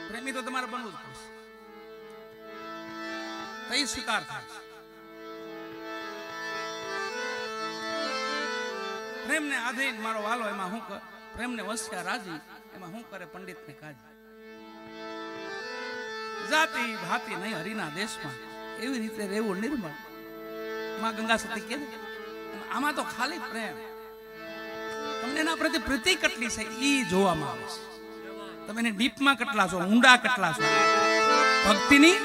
પ્રેમી તો તમારે બનવું જ પડશે, તઈ સ્વીકાર થાય. પ્રેમને આધીન મારો વાલો એમાં હું કર, પ્રેમને વસ્યા રાજી એમાં હું કરે પંડિત ને કાજી. જાતિ ભાતિ નહીં હરિના દેશમાં, એવી રીતે રહેવું નિર્મળ. માં ગંગા સતી કે આમાં તો ખાલી પ્રેમ, તમને એના પ્રત્યે પ્રીતિ કેટલી છે ઈ જોવામાં આવે છે. તમે એને ડીપમાં કેટલા છો, ઊંડા કેટલા છો, ભક્તિની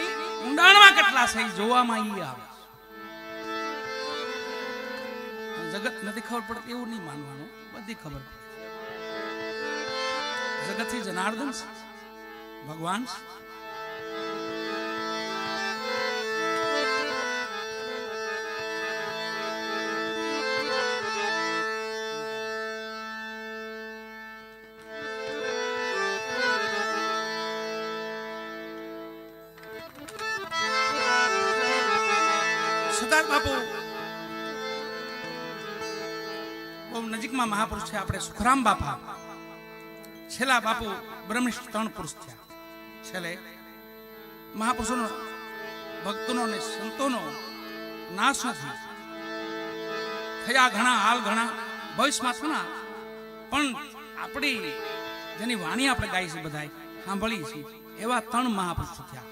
ઊંડાણમાં કેટલા છે ઈ જોવામાં ઈ આવે. જગત નથી ખબર પડતી એવું નહીં માનવાનું, બધી ખબર પડે. જગત થી જનાર્દન છે, ભગવાન છે. સરદાર બાપુ બહુ નજીકમાં મહાપુરુષ છે આપણે સુખરામ બાપા. છેલ્લા બાપુ બ્રહ્મનિષ્ઠ 3 પુરુષ થયા. છેલ્લે મહાપુરુષોનો ભક્તોનો ને સંતોનો નાશ નથી થયા. ઘણા હાલ ઘણા ભવિષ્યમાં થના, પણ આપણી જેની વાણી આપણે ગાઈ છે બધા સાંભળી છે એવા 3 મહાપુરુષો થયા,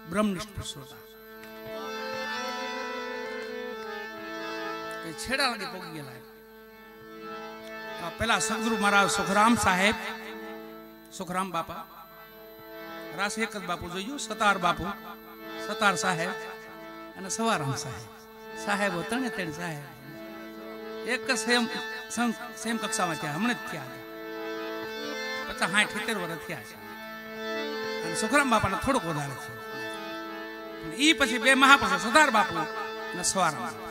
બ્રહ્મનિષ્ઠ પુરુષો હતા. છેડા લગી પોગી ગયેલા. પેલા સદગુરુ મહારાજ સુખરામ સાહેબ, સુખરામ બાપા, રાસ એક જ બાપુ જોયું, સતાર બાપુ, સતાર સાહેબ અને સવારામ સાહેબ. સાહેબો 3 સાહેબ એક સેમ કક્ષામાં થયા, હમણાં જ થયા, 50-60-70 વર્ષ થયા છે. અને સુખરામ બાપાને થોડુંક વધારે છે. ઈ પછી 2 મહાપુરુષો, સતાર બાપુ અને સવારામ બાપુ.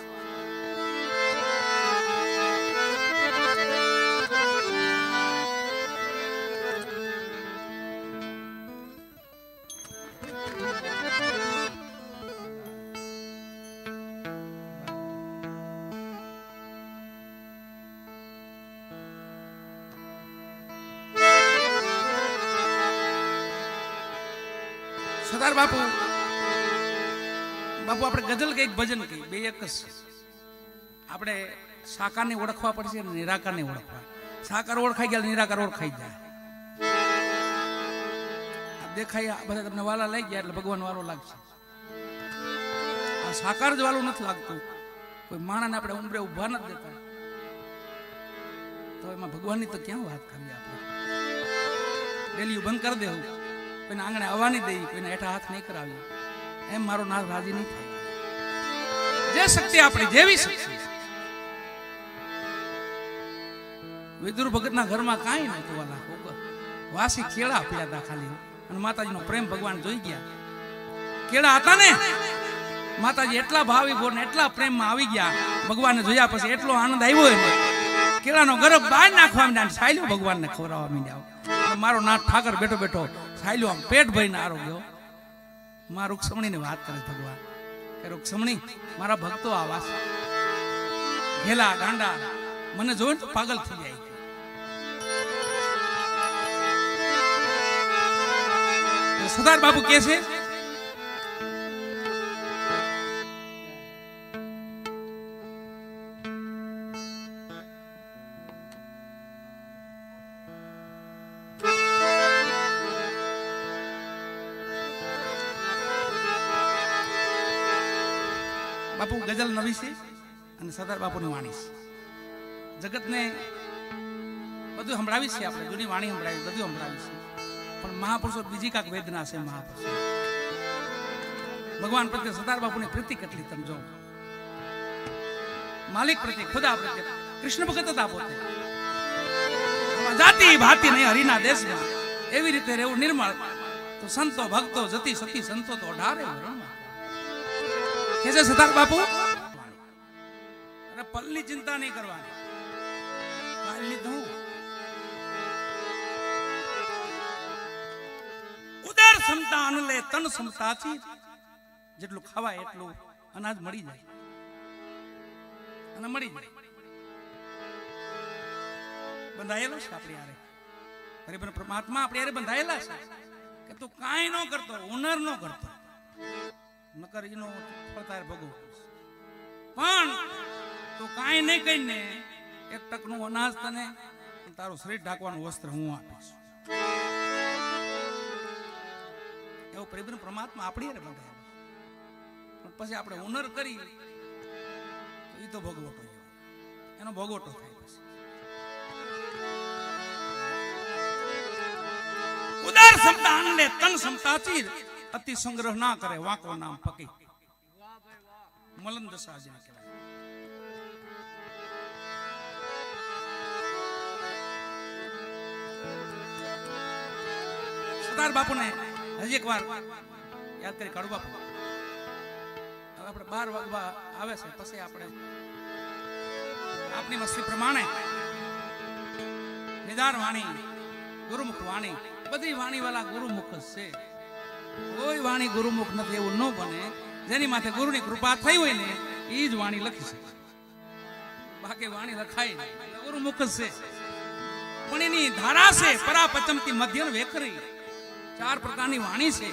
સરદાર બાપુ આપણે ગઝલ કે ભજન કઈ બે એક જ. આપણે સાકારને ઓળખવા પડશે અને નિરાકારને ઓળખવા. સાકાર ઓળખાઈ ગયા, નિરાકાર ઓળખાઈ જાય. દેખાય બધા તમને વાલા લઈ ગયા એટલે ભગવાન વાલો લાગશે. આ સાકાર જ વાલું નથી લાગતું. કોઈ માણસને આપણે ઉંબરે ઉભા નથી દેતા, તો એમાં ભગવાનની તો ક્યાં વાત કરીએ આપણે. ડેલીયું બંધ કરી દેવું, કોઈને આંગણે આવવાની દઈ, કોઈને હેઠા હાથ નહીં કરાવી, એમ મારો નાથ રાજી નહીં થાય. જે શક્તિ આપણી જેવી શક્તિ. વિદુર ભગતના ઘરમાં કાંઈ નહોતું વાલા, વાસી કેળા પીડા હતા ખાલી, અને માતાજીનો પ્રેમ ભગવાન જોઈ ગયા. કેળા હતા ને, માતાજી એટલા ભાવી બોલ ને એટલા પ્રેમમાં આવી ગયા. ભગવાનને જોયા પછી એટલો આનંદ આવ્યો એને, કેળાનો ગરબ બહાર નાખવા માંડ્યા, સાયલો ભગવાનને ખવડાવવા માંડ્યા. મારો નાથ ઠાકર બેઠો બેઠો સાયલો આમ પેટ ભરીને આરોગ્યો. માં રૂક્ષ્મણીને વાત કરે ભગવાન કે રૂક્ષ્મણી, મારા ભક્તો આવા છે, ઘેલા ગાંડા, મને જોઈને તો પાગલ થઈ જાય. સરદાર બાપુ કે છે બાપુ ગઝલ નવી છે અને સરદાર બાપુની વાણી છે. જગતને બધું સંભળાવી છે, આપણે જૂની વાણી સંભળાવી, બધું સંભળાવી છે. પણ મહાપુરુષો બીજી કાંક વેદના છે. મહાપુરુષો ભગવાન પ્રત્યે સરદાર બાપુની પ્રીતિ કેટલી તમે જો. માલિક પ્રત્યે, ખુદા પ્રત્યે કૃષ્ણ ભગત હતા પોતે. જાતિ ભાતિ નહીં હરિના દેશમાં, એવી રીતે રહેવું નિર્મળ. તો સંતો ભક્તો જતી સતી સંતો તો 18 કે છે સરદાર બાપુ. અને પલની ચિંતા નહીં કરવાની, કાલની તો ઉદર ક્ષમતા અનલે તન ક્ષમતાથી, જેટલું ખાવાય એટલું અનાજ મળી જાય અને મળી જાય. બંધાયેલો છે આપણી હારે, પરમાત્મા આપણી હારે બંધાયેલા છે કે તું કાંઈ ન કરતો, હુનર ન કરતો, નકર એનો ફળ તારે ભોગવવું. પણ તું કાંઈ નહીં કહીને એક ટકનું અનાજ તને તારું શરીર ઢાંકવાનું વસ્ત્ર હું આપીશ. એવો પરિબળ પરમાત્મા આપણી હારે બંધાયેલો. પણ પછી આપણે હુનર કરી તો એ તો ભોગવટો, એનો ભોગવટો થાય. પછી ઉદાર શબ્દ આનંદે તન સમતાચી અતિ સંગ્રહ ના કરે વાંકો નામ પકી. મલન દશા જેને કહેવાય. સરદાર બાપુને હજી એક વાર યાદ કરી કાઢું. બાપુ હવે આપણે 12 વાગવા આવે છે, પછી આપણે આપની મસ્તી પ્રમાણે નિદાન વાણી, ગુરુમુખ વાણી, બધી વાણી વાળા ગુરુમુખ છે. કોઈ વાણી ગુરુમુખ નથી એવું ન બને. જેની માથે ગુરુની કૃપા થઈ હોય ને એ જ વાણી લખી શકે. બાકી વાણી લખાય નહીં, ગુરુમુખ છે. પણ એની ધારા છે પરાપચમથી મધ્યમ વેખરી. 4 પ્રકારની વાણી છે.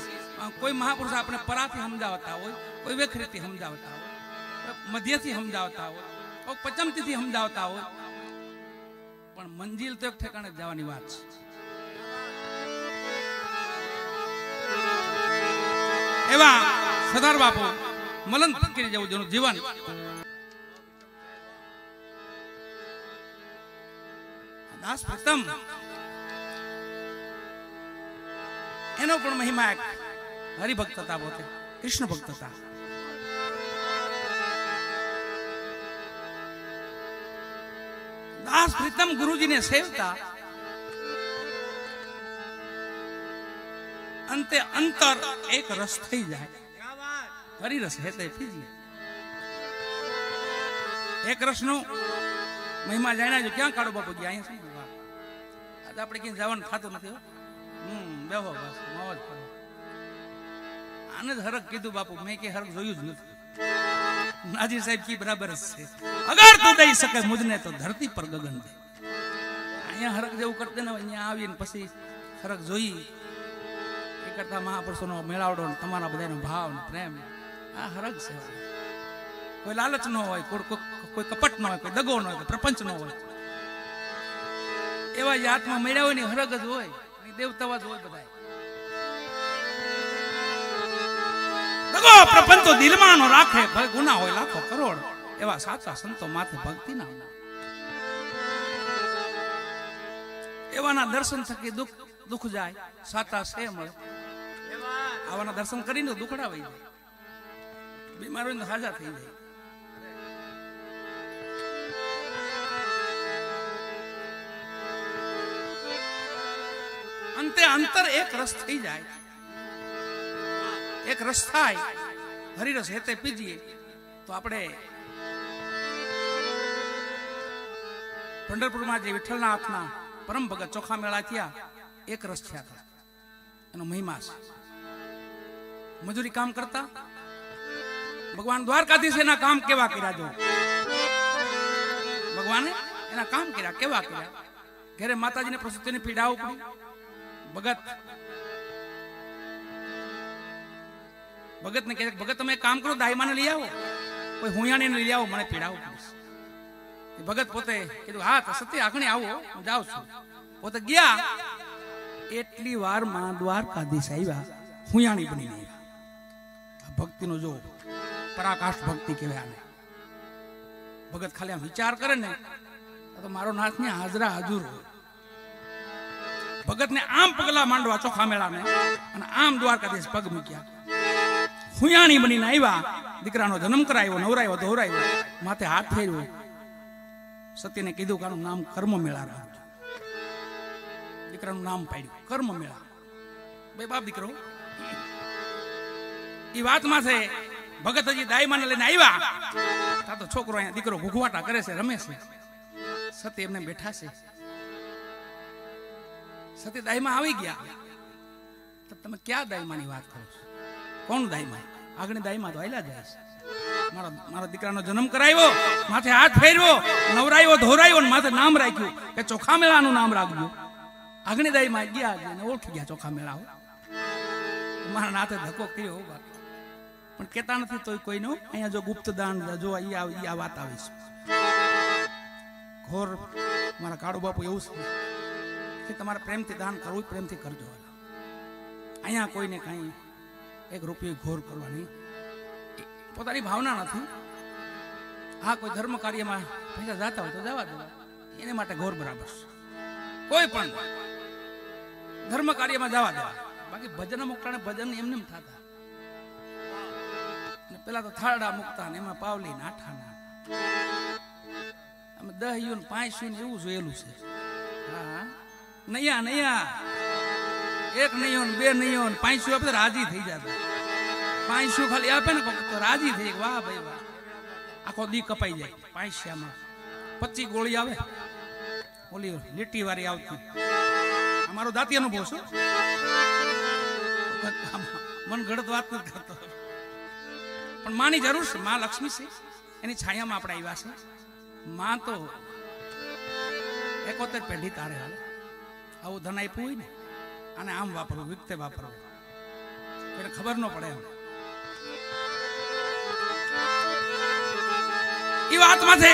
કોઈ મહાપુરુષ આપણે પરાથી સમજાવતા હોય, કોઈ વેખરીથી સમજાવતા હોય, મધ્યથી સમજાવતા હોય, કોઈ પચમથી સમજાવતા હોય. પણ મંજિલ તો એક ઠેકાણે જવાની વાત છે. એવા સરદાર બાપુ મલન ફકીર જેવું જેનું જીવન. દાસ પ્રથમ એનો પણ મહિમા એક હરિભક્ત હતા, પોતે કૃષ્ણ ભક્ત હતા. દાસ પ્રીતમ ગુરુજીને સેવતા અંતે અંતર એક રસ થઈ જાય. હરિરસ હેતે પીજી. એક રસનો મહિમા જાણ્યા જો ક્યાં કાઢો બાપુ? અહીંયા શું આજે આપણે ક્યાંય જવાનું થતું નથી. બેહો બસ મોજ કરો. આને જ હરક કીધું બાપુ. મેં કે હરક જોયું જ નથી. નાજી સાહેબ કી બરાબર જ છે. અગર તું દઈ શકે મુજને તો ધરતી પર ગગન દે. અહીંયા હરક જેવું કરતે ને અહીંયા આવીને પછી હરક જોઈ એ કરતા મહાપુરુષોનો મેળાવડો તમારા બધાનો ભાવ ને પ્રેમ આ હરક છે. કોઈ લાલચ ન હોય, કોઈ કપટ ન હોય, કોઈ દગો ન હોય, કોઈ પ્રપંચ ન હોય. એવા જે આત્મા મળ્યા હોય ને હરક જ હોય. દેવતાવા જ હોય બધા. દગો પ્રપંચો દિલમાં નો રાખે, ભલે ગુના હોય લાખો કરોડ. એવા સાચા સંતો માથે ભક્તિ ના. એવાના દર્શન થકી દુઃખ જાય, સાચા સે મળે. આવાના દર્શન કરીને દુખડા વહી જાય, બીમારીઓ હાજા થઈ જાય. અંતે અંતર એક રસ થઈ જાય. એક રસ થાય, હરિરસ હેતે પીજીએ તો આપણે પંઢરપુરમાં જે વિઠ્ઠલના હાથના પરમ ભગત ચોખા મેળા થયા, એક રસ થયા હતા. એનો મહિમા છે. મજૂરી કામ કરતા ભગવાન દ્વારકાધીશ એના કામ કેવા કર્યા. જો ભગવાને એના કામ કર્યા કેવા કર્યા. ઘરે માતાજીને પ્રસૂતિની પીડા ઉપડી. ભગત ને કહે ભગત તમે કામ કરો, દાઈમાને લઈ આવો, કોઈ હુંયાણીને લઈ આવો, મને પીડા ઉપડી. ભગત પોતે કીધું હા તો સત્ય આખણી આવો, હું જાઉં છું. પોતે ગયા. એટલી વાર માં દ્વારકાધીશ આવ્યા, હુંયાણી બની ગયા. ભક્તિનો જો પરાકાષ્ઠ ભક્તિ કહેવાય આને. ભગત ખાલી આમ વિચાર કરે ને તો મારો નાથ ને હાજરા હાજર હોય. ભગત ને આમ પગલા માંડવા ચોખા મેળાને, અને આમ દ્વારકાધીશ પગ મૂક્યા. હુંયાણી બનીને આવ્યા. દીકરાનો જન્મ કરાયો, નવરાયો, ધોરાયો, માથે હાથ ફેરવ્યો. સત્યને કીધું કે આનું નામ કર્મ મેળા રાખજો. દીકરાનું નામ પાડ્યું કર્મ મેળા. બે બાપ દીકરો એ વાતમાં છે. ભગત હજી દાઈમાને લઈને આવ્યા તા તો છોકરો અહીંયા દીકરો ઘૂઘવાટા કરે છે, રમે છે. સત્ય એમને બેઠા છે. સત્ય દાઈમાં આવી ગયા. તો તમે ક્યાં દાઈમાની વાત કરો છો? કોણ દાઈમાં? આગળ દાઈમાં તો આયલા જાય છે. મારા દીકરાનો જન્મ કરાવ્યો, માથે હાથ ફેરવ્યો, નવરાયો, ધોરાયો, માથે નામ રાખ્યું કે ચોખા મેળાનું નામ રાખજો. આગળ દાઈમાં ગયા અને ઓળખી ગયા ચોખા મેળા. મારા નાથે ધક્કો કર્યો હો બાકી, પણ કેતા નથી તોય કોઈનો. અહીંયા જો ગુપ્ત દાન જો આ વાત આવી છે ઘોર. મારા કાળુ બાપુ એવું છે કે તમારે પ્રેમથી દાન કરવું, પ્રેમથી કરજો. અહીંયા કોઈને કાંઈ એક રૂપિયો ઘોર કરવાની પોતાની ભાવના નથી. હા, કોઈ ધર્મ કાર્યમાં પૈસા જતા હોય તો જવા દેવા, એને માટે ઘોર બરાબર છે. કોઈ પણ ધર્મ કાર્યમાં જવા દેવા. બાકી ભજન મુકતા ભજન એમને થતા. પેલા તો થાળડા મુકતા ને એમાં પાવલી નાઠાના, અમે 10 યુન 5 યુન એવું જોયેલું છે. હા, નૈયા નૈયા, 1 નૈયો 2 નૈયો 5 આપે રાજી થઈ જતા. 5 ખાલી આપે ને તો રાજી થઈ. વાહ ભાઈ વાહ, આખો દી કપાઈ જાય. 5 માં 25 ગોળી આવે, ઓલી લીટી વાળી આવતી. અમારો દાંતી અનુભવ છે, મન ગળત વાત નથી કરતો. પણ માની જરૂર છે. માં લક્ષ્મી છે, એની છાયામાં આપણે આવ્યા છે. માં તો 71 પેઢી તારે હાલે. આવું ધન આપ્યું હોય ને, અને આમ વાપરવું, વિકતે વાપરવું, એને ખબર ન પડે એમ. એ વાતમાં છે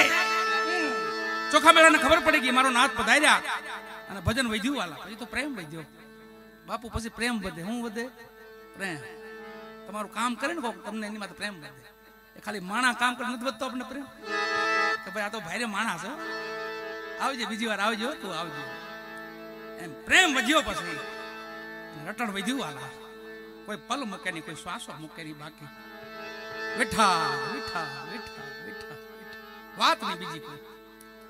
ચોખા મેળાને ખબર પડી ગઈ મારો નાથ પધાર્યા અને ભજન વધ્યું. વાલા પછી તો પ્રેમ વધ્યો બાપુ. પછી પ્રેમ વધે. શું વધે? પ્રેમ. તમારું કામ કરે ને કોક, તમને એની માટે પ્રેમ વધે. એ ખાલી માણા કામ કરે નથી વધતો આપણે પ્રેમ, કે ભાઈ આ તો ભાઈરે માણસ છે, આવજે બીજી વાર આવજો, તું આવજો. એમ પ્રેમ વધ્યો. પછી રટણ વધ્યું. વાલા કોઈ પલ મૂકે નહીં, કોઈ શ્વાસો મૂકે નહીં. બાકી બેઠા બેઠા બેઠા બેઠા વાત નહીં બીજી કોઈ.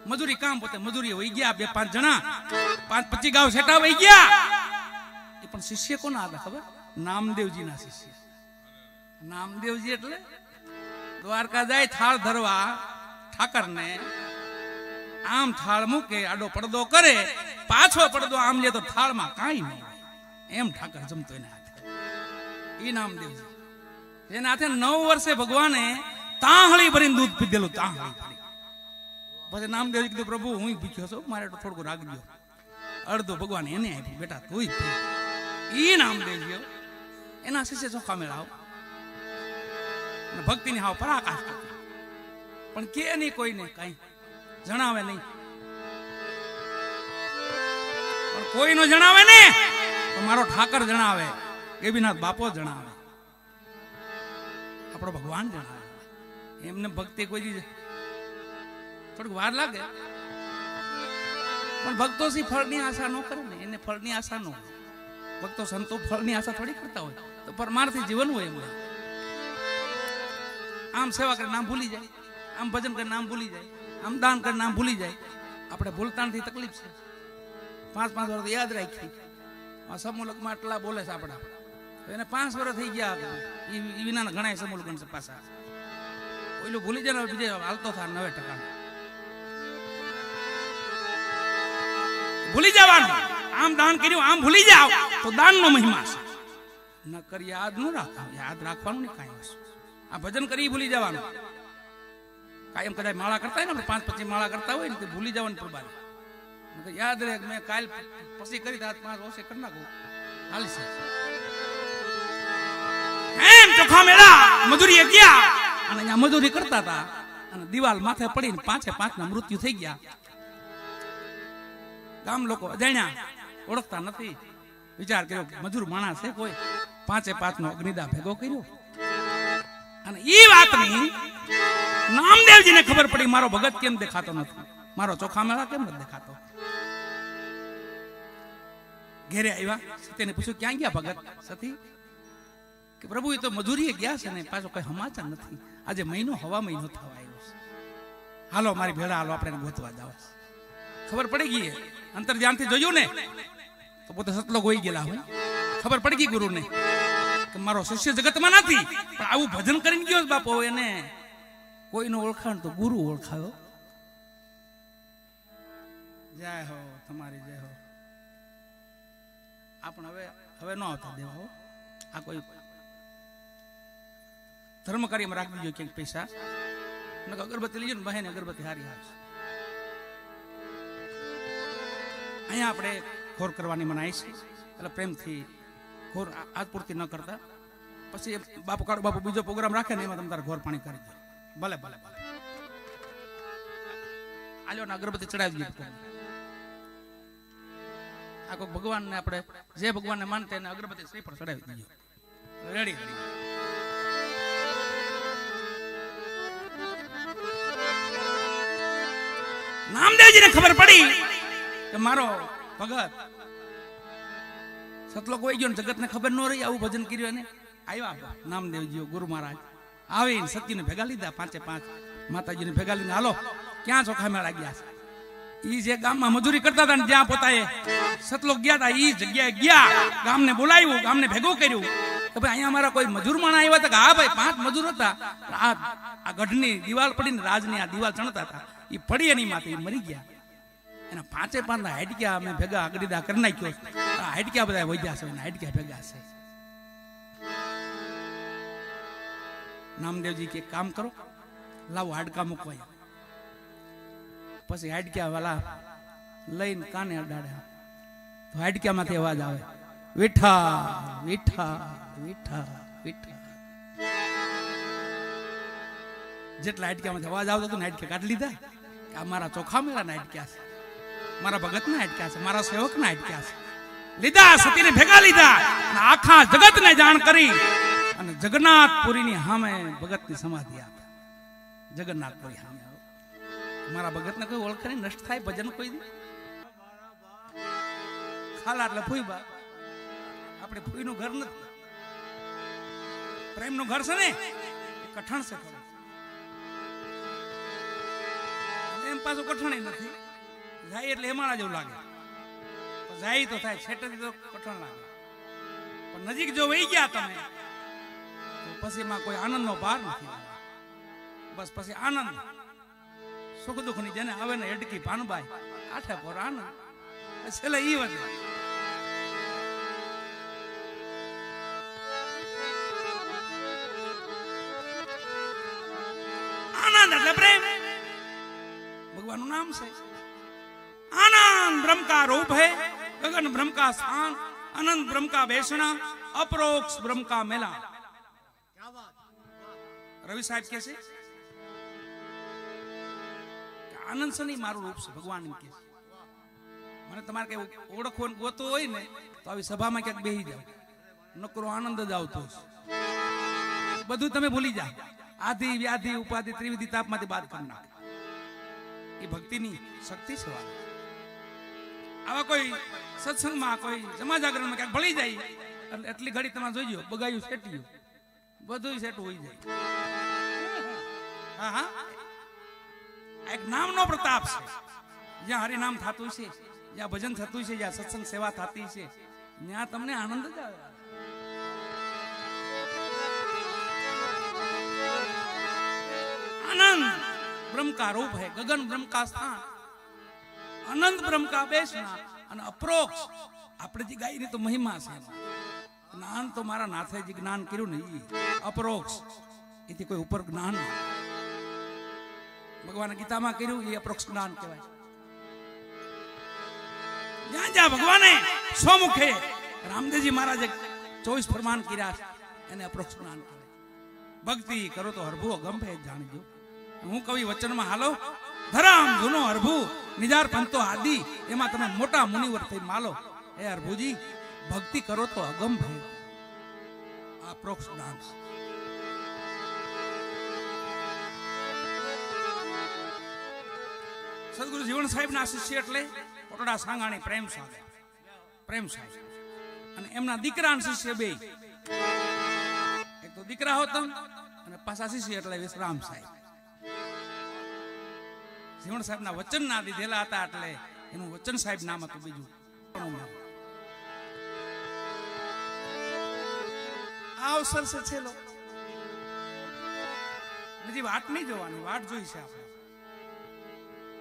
મજૂરી કામ પોતે મજૂરી વહી ગયા. 2-5 જણા 5-25 ગાવ સેટા વહી ગયા. એ પણ શિષ્ય કોના હતા ખબર? નામદેવજી ના શિષ્ય. નામદેવજી એટલે દ્વારકા જાય થાળ ધરવા ઠાકર ને, આમ થાળ મૂકે, આડો પડદો કરે, પાછો પડદો આમ લે તો થાળમાં કાંઈ નહીં. એમ ઠાકર જમતો એના હાથે. એ નામદેવજી જેના હાથે 9 વર્ષે ભગવાને તાહળી ભરીને દૂધ પીધેલું. તાહળી ભરી. પછી નામદેવજી કીધું પ્રભુ હું ભૂખ્યો છું, મારે થોડું રાખજો. અડધો ભગવાન એને આપ્યું. બેટા તું ઈ નામદેવજી એના શિષ્ય ચોખા મેળાવ ભક્તિની હાવ પરાકાશ કરતી. પણ કે નહીં કોઈને કઈ જણાવે નહીં. પણ કોઈ નો જણાવે ને તો મારો ઠાકર જણાવે, ગેબીનાથ બાપો જણાવે, આપણો ભગવાન જણાવે. એમને ભક્તિ કોઈ થોડીક વાર લાગે, પણ ભક્તો સી ફળની આશા ન કરે ને, એને ફળની આશા ન હોય. ભક્તો સંતો ફળની આશા થોડી કરતા હોય, તો પરમાર્થી જીવન હોય એમને. આમ સેવા કરીને નામ ભૂલી જાય, આમ ભજન કરીને નામ ભૂલી જાય, આમ દાન કરીને નામ ભૂલી જાય. આપણે ભૂલતા નથી, તકલીફ છે. 5-5 વર્ષ યાદ રાખી. આ સમૂલકમાં આટલા બોલે છે આપણા, એને 5 વર્ષ થઈ ગયા. એ વિના ઘણા સમૂલક છે પાછા. ઓઈલું ભૂલી જાય ને બીજે હાલતો થાય 90%. ભૂલી જવાનું. આમ દાન કર્યું આમ ભૂલી જાવ તો દાનનો મહિમા છે. નકર યાદ ન રાખો, યાદ રાખવાનું નહીં કાંઈ વસ્તુ. આ ભજન કરી ભૂલી જવાનું. કાયમ કદાચ માળા કરતા હોય ને, આપણે 5-25 માળા કરતા હોય ને, તો ભૂલી જવાનું પ્રભારી. યાદ રહે મેં કાલ પછી કરી 5 વર્ષે કરી નાખું હાલી છે. એમ ચોખા મેળા મજૂરી ગયા અને અહીંયા મજૂરી કરતા હતા અને દિવાલ માથે પડીને 5 ના મૃત્યુ થઈ ગયા. ગામ લોકો અજાણ્યા, ઓળખતા નથી. વિચાર કર્યો મજૂર માણસ છે કોઈ, 5 નો અગ્નિદા ભેગો કર્યો. અને ઈ વાતની નામદેવજીને ખબર પડી, મારો ભગત કેમ દેખાતો નથી, મારો ચોખા મેળા કેમ નથી દેખાતો. ઘેરે આવ્યા, સતીને પૂછ્યું ક્યાં ગયા ભગત? સતી કે પ્રભુ એ તો મજૂરીએ ગયા છે ને, પાછો કઈ સમાચાર નથી. આજે હવા મહિનો થવા આવ્યો છે. હાલો મારી ભેળા હાલો, આપણે ગોતવા જાવ. ખબર પડી ગઈ, અંતર ધ્યાનથી જોયું ને તો પોતે સતલોક હોઈ ગયેલા. હું ખબર પડી ગઈ ગુરુને કે મારો શિષ્ય જગતમાં નથી, પણ આવું ભજન કરીને ગયો બાપો. એને કોઈનો ઓળખાણ તો ગુરુ ઓળખાયો. જય હો તમારી જય હો. આપણે હવે ન આવતા દેવા હો. આ કોઈ ધર્મ કાર્યમાં રાખી દીધો ક્યાંક પૈસા. અગરબત્તી લઈ ને બહેને અગરબત્તી હારી આવશે. અહીંયા આપણે ખોર કરવાની મનાઈ છે, એટલે પ્રેમથી ઘોર આજ પૂરતી ન કરતા. પછી બાપુ કાળો બાપુ બીજો પ્રોગ્રામ રાખે ને એમાં તમે તારે ઘોર પાણી કરી દો. ભલે ભલે ભલે આલ્યો ને અગરબત્તી ચડાવી દઈએ. આ કોઈ ભગવાનને આપણે જે ભગવાનને માનતા એને અગરબત્તી શ્રીફળ ચડાવી દઈએ. Ready ready. નામદેવજીને ખબર પડી કે મારો ભગત સતલોક વહી ગયો ને જગતને ખબર ન રહી આવું ભજન કર્યું. અને આવ્યા નામદેવજીઓ ગુરુ મહારાજ આવીને સતીને ભેગા લીધા. 5 માતાજીને ભેગા લીધા. હાલો ક્યાં ચોખા મેળા ગયા છે? ઈ જે ગામમાં મજૂરી કરતા હતા ને જ્યાં પોતાએ સતલોક ગયા હતા ઈ જગ્યાએ ગયા. ગામને બોલાવ્યું, ગામને ભેગું કર્યું કે ભાઈ અહીંયા અમારા કોઈ મજૂર માણા આવ્યા હતા. કે હા ભાઈ 5 મજૂર હતા. આ ગઢની દિવાલ પડીને રાજની આ દિવાલ ચણતા હતા. ઈ પડી એની માથે મરી ગયા. એના 5 હાડક્યા અમે ભેગા આગળીદા કરી નાખ્યો. હાડક્યા બધા વૈદ્યા છે, હાડક્યા ભેગા છે. નામદેવજી કે કામ કરો, લાવો હાડકા મૂકવા. પછી હાડક્યા વાલા લઈને કાને અડાડ્યા તો હાડક્યામાંથી અવાજ આવે, વિઠા વિઠા વિઠા વિઠા. જેટલા હાડક્યામાંથી અવાજ આવતો હતો ને હાડક્યા કાઢી લીધા. કે આ મારા ચોખા મેળાના હાડક્યા છે, મારા ભગતના હાડક્યા છે, મારા સેવકના હાડક્યા છે. લીધા, સતીને ભેગા લીધા. આખા જગતને જાણ કરી અને જગન્નાથપુરીની સામે ભગતની સમાધિ આપે. જગન્નાથપુરી સામે મારા ભગતને કોઈ ઓળખે નહીં, નષ્ટ થાય ભજન કોઈ દી. ખાલા એટલે ફૂઈબા. આપણે ફૂઈનું ઘર નથી, પ્રેમનું ઘર છે ને કઠણ છે. એમ પાછું કઠણ નથી. જાય એટલે હેમાળા જેવું લાગે. જાય તો થાય, છેટેથી તો કઠણ લાગે. પણ નજીક જો વહી ગયા તમે પછી એમાં કોઈ આનંદનો પાર નથી. બસ પછી આનંદ સુખ દુઃખ ની જેને આવે ને એડકી પાનબાઈ આઠે પર આનંદ છેલ્લે ઈ વધે. આનંદ એટલે પ્રેમ. ભગવાનનું નામ છે આનંદ. બ્રહ્મ કા રૂપ है, गगन ब्रह्म का स्थान, अनंत ब्रह्म का बेसना, अपरोक्ष ब्रह्म का मेला. रवि साहब कैसे આનંદ છે નહીં મારું રૂપ છે ભગવાન કે. મને તમારે કઈ ઓળખવાનું ગોતું હોય ને તો આવી સભામાં ક્યાંક બેસી જાવ, નકરો આનંદ જ આવતો. બધું તમે ભૂલી જાઓ. આધિ વ્યાધિ ઉપાધિ ત્રિવિધિ તાપમાંથી બાદ કરી નાખે. એ ભક્તિની શક્તિ છે. આવા કોઈ સત્સંગમાં કોઈ જમા જાગરણમાં ક્યાંક ભળી જાય એટલે એટલી ઘડી તમે જોઈજો બગાયું સેટ્યું બધું સેટ હોઈ જાય. હા હા, એક નામનો પ્રતાપ છે. જ્યાં હરિનામ થતું છે, જ્યાં ભજન થતું છે, જ્યાં સત્સંગ સેવા થતી છે, ત્યાં તમને આનંદ જ આવે. आनंद ब्रह्म का रूप है, गगन ब्रह्म का स्थान, अनंत ब्रह्म का बेसना અને અપ્રોક્ષ. આપણે જે ગાયની તો મહિમા છે. જ્ઞાન તો મારા નાથે જે જ્ઞાન કર્યું ને એ અપરોક્ષ, એથી કોઈ ઉપર જ્ઞાન. ભગવાન ગીતામાં કર્યું એ અપરોક્ષ જ્ઞાન કહેવાય. જ્યાં જ્યાં ભગવાને સ્વમુખે રામદેવજી મહારાજે 24 ફરમાન કર્યા એને અપરોક્ષ જ્ઞાન કહેવાય. ભક્તિ કરો તો હરભુ અગંભે જાણજો. હું કવિ વચનમાં હાલો, ધરામ જૂનો હરભુ નિજાર પંતો આદિ, એમાં તમે મોટા મુનિવર થઈ માલો. એ હરભુજી ભક્તિ કરો તો અગંભે. આ અપરોક્ષ જ્ઞાન. સદગુરુ જીવન સાહેબ ના શિષ્ય એટલે કોટડા સાંગાણી પ્રેમ સાહેબ, પ્રેમ સાહેબ અને એમના દીકરા શિષ્ય બે. એક તો દીકરા હતો અને પાછા શિષ્ય એટલે વિશ્રામ સાહેબ. જીવન સાહેબ ના વચન ના દીધેલા હતા એટલે એનું વચન સાહેબ નામ હતું. બીજું આ અવસર છે છેલ્લો. બીજી વાટ નહીં જોવાની, વાટ જોઈ છે આપણે.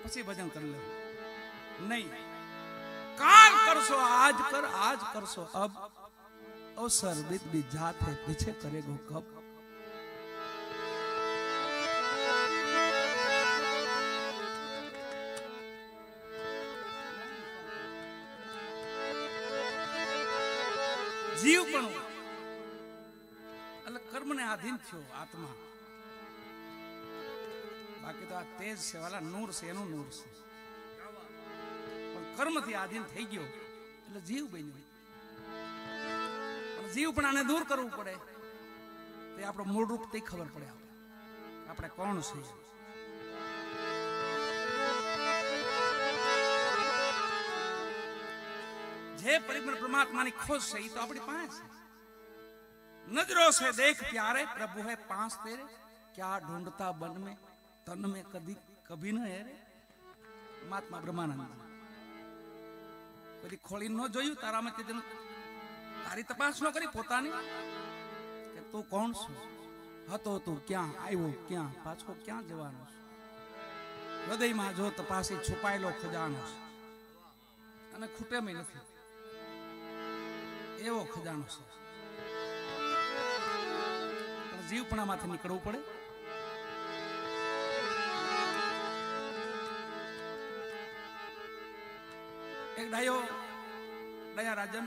પછી ભજન કરી લેવું નહીં. કાલ કરશો આજ કર, આજ કરશો અબ, અવસર बीत भी जात है पीछे करेगो कब. જીવ પણ કર્મને આધીન થયો આત્મા. બાકી તો આ તેજ છે વાલા, નૂર છે, એનું નૂર છે. પણ કર્મથી આધીન થઈ ગયો એટલે જીવ બન્યો. પણ જીવ પણ આને દૂર કરવું પડે. તે આપણો મૂળ રૂપ તે ખબર પડે આપણે કોણ છે. જે પરિપૂર્ણ પરમાત્માની ખોજ છે એ તો આપણી પાસે છે. नजरों से देख प्यारे प्रभु है पांच तेरे, क्या ढूंढता बन में तन में कभी न है रे. महात्मा ब्रह्मानंद कभी खोली न जोયું તારામાં તે તારી તપાસ ન કરી પોતાની કે તું કોણ છું, હતો તું ક્યાં, આવ્યો ક્યાં, પાછો ક્યાં જવાનો છે. હૃદયમાં જો તપાસી છુપાયેલો ખજાનો છે અને ખૂટેમાં નથી એવો ખજાનો છે. જીવપણામાંથી નીકળવું પડે. એક દયા રાજન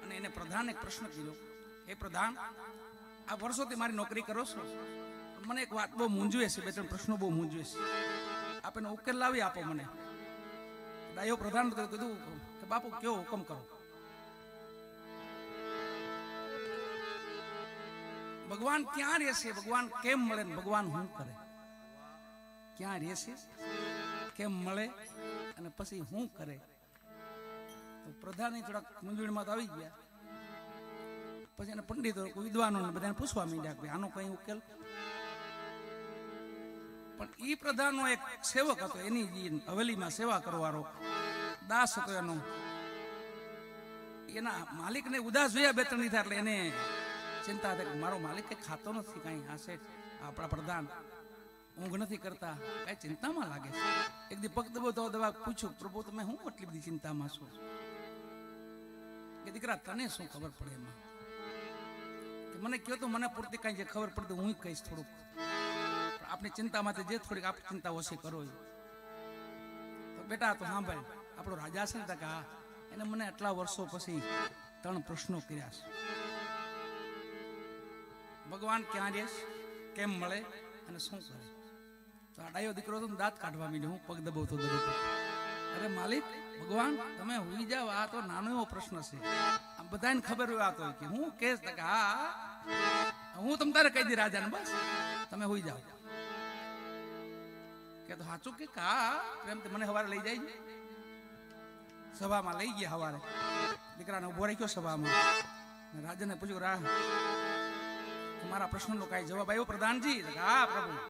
અને એને પ્રધાન એક પ્રશ્ન કર્યો, હે પ્રધાન, આ વર્ષોથી મારી નોકરી કરો છો, મને એક વાત બહુ મૂંઝવે છે, બે ત્રણ પ્રશ્નો બહુ મૂંઝવે છે, આપ એનો ઉકેલ લાવી આપો મને. દયો પ્રધાન કીધું કે બાપુ કેવો હુકમ કરો. ભગવાન ક્યાં રહેશે, ભગવાન કેમ મળે, ભગવાન શું કરે, ક્યાં રહેશે, કેમ મળે અને પછી શું કરે. તો પ્રધાન થોડાક મૂંઝવણમાં તો આવી ગયા. પછી એને પંડિતો વિદ્વાનો બધાને પૂછવા માંડ્યા કે આનો કઈ ઉકેલ. પણ ઈ પ્રધાનનો એક સેવક હતો, એની હવેલીમાં સેવા કરવાનો દાસ હતો. એના માલિકને ઉદાસ જોયા બે ત્રણ દીધા એટલે એને ચિંતા થાય કે મારો માલિક કઈ ખાતો નથી, કઈ આશે આપણા પ્રધાન ઊંઘ નથી કરતા, કઈ ચિંતામાં લાગે છે. એક દી પગ દબા પૂછ્યું, પ્રભુ તમે હું આટલી બધી ચિંતામાં છો? કે દીકરા તને શું ખબર પડે એમાં, કે મને કહો તો મને પૂરતી કઈ જે ખબર પડતી હું કહીશ થોડુંક. આપણી ચિંતામાંથી જે થોડીક આપણી ચિંતા ઓછી કરો. તો બેટા તો સાંભળ, આપણો રાજા છે ને કે હા, એને મને આટલા વર્ષો પછી 3 પ્રશ્નો કર્યા છે. ભગવાન ક્યાં રહેશ, કેમ મળે અને શું કરે. તો આ ડાયો દીકરો તો દાંત કાઢવા માંડ્યો, હું પગ દબાવતો. અરે માલિક, ભગવાન તમે હોઈ જાવ, આ તો નાનો એવો પ્રશ્ન છે, આ બધાને ખબર હોય આ તો કે હું કેસ કે હા હું તમ તારે કહી દી રાજાને, બસ તમે હોઈ જાવ. કે તો સાચું કે હા પ્રેમથી મને સવારે લઈ જાય, સભામાં લઈ ગયા. સવારે દીકરાને ઉભો રાખ્યો સભામાં, રાજાને પૂછ્યું, મારા પ્રશ્નનો કઈ જવાબ આવ્યો પ્રધાનજી? હા પ્રભુ.